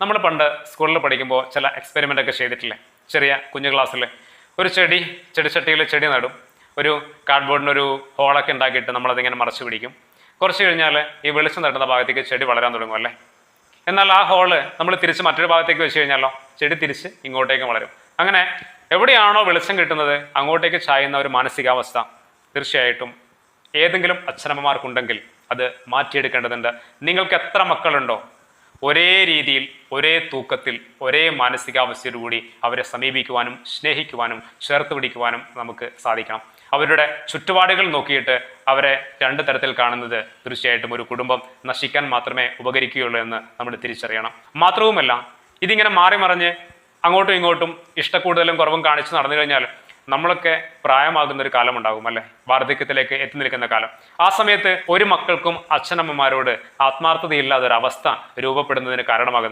നമ്മൾ പണ്ട് സ്കൂളിൽ പഠിക്കുമ്പോൾ ചില എക്സ്പെരിമെൻ്റ് ഒക്കെ ചെയ്തിട്ടില്ലേ? ചെറിയ കുഞ്ഞു ക്ലാസ്സിൽ ഒരു ചെടിച്ചട്ടിയിൽ ചെടി നടും, ഒരു കാർഡ്ബോർഡിനൊരു ഹോളൊക്കെ ഉണ്ടാക്കിയിട്ട് നമ്മളതിങ്ങനെ മറച്ചു പിടിക്കും. കുറച്ച് കഴിഞ്ഞാൽ ഈ വെളിച്ചം തട്ടുന്ന ഭാഗത്തേക്ക് ചെടി വളരാൻ തുടങ്ങും അല്ലേ? എന്നാൽ ആ ഹോള് നമ്മൾ തിരിച്ച് മറ്റൊരു ഭാഗത്തേക്ക് വെച്ച് കഴിഞ്ഞാലോ ചെടി തിരിച്ച് ഇങ്ങോട്ടേക്ക് വളരും. അങ്ങനെ എവിടെയാണോ വെളിച്ചം കിട്ടുന്നത് അങ്ങോട്ടേക്ക് ചായുന്ന ഒരു മാനസികാവസ്ഥ തീർച്ചയായിട്ടും ഏതെങ്കിലും അച്ഛനമ്മമാർക്കുണ്ടെങ്കിൽ അത് മാറ്റിയെടുക്കേണ്ടതുണ്ട്. നിങ്ങൾക്ക് എത്ര മക്കളുണ്ടോ ഒരേ രീതിയിൽ, ഒരേ തൂക്കത്തിൽ, ഒരേ മാനസികാവസ്ഥയോടുകൂടി അവരെ സമീപിക്കുവാനും സ്നേഹിക്കുവാനും ചേർത്ത് പിടിക്കുവാനും നമുക്ക് സാധിക്കണം. അവരുടെ ചുറ്റുപാടുകൾ നോക്കിയിട്ട് അവരെ രണ്ട് തരത്തിൽ കാണുന്നത് തീർച്ചയായിട്ടും ഒരു കുടുംബം നശിക്കാൻ മാത്രമേ ഉപകരിക്കുകയുള്ളൂ എന്ന് നമ്മൾ തിരിച്ചറിയണം. മാത്രവുമല്ല, ഇതിങ്ങനെ മാറി മറിഞ്ഞ് അങ്ങോട്ടും ഇങ്ങോട്ടും ഇഷ്ടക്കൂടുതലും കുറവും കാണിച്ച് നടന്നു കഴിഞ്ഞാൽ നമ്മളൊക്കെ പ്രായമാകുന്ന ഒരു കാലം ഉണ്ടാകും അല്ലെ? വാർദ്ധക്യത്തിലേക്ക് എത്തി നിൽക്കുന്ന കാലം. ആ സമയത്ത് ഒരു മക്കൾക്കും അച്ഛനമ്മമാരോട് ആത്മാർത്ഥതയില്ലാതൊരവസ്ഥ രൂപപ്പെടുന്നതിന് കാരണമാകുന്നുണ്ട്.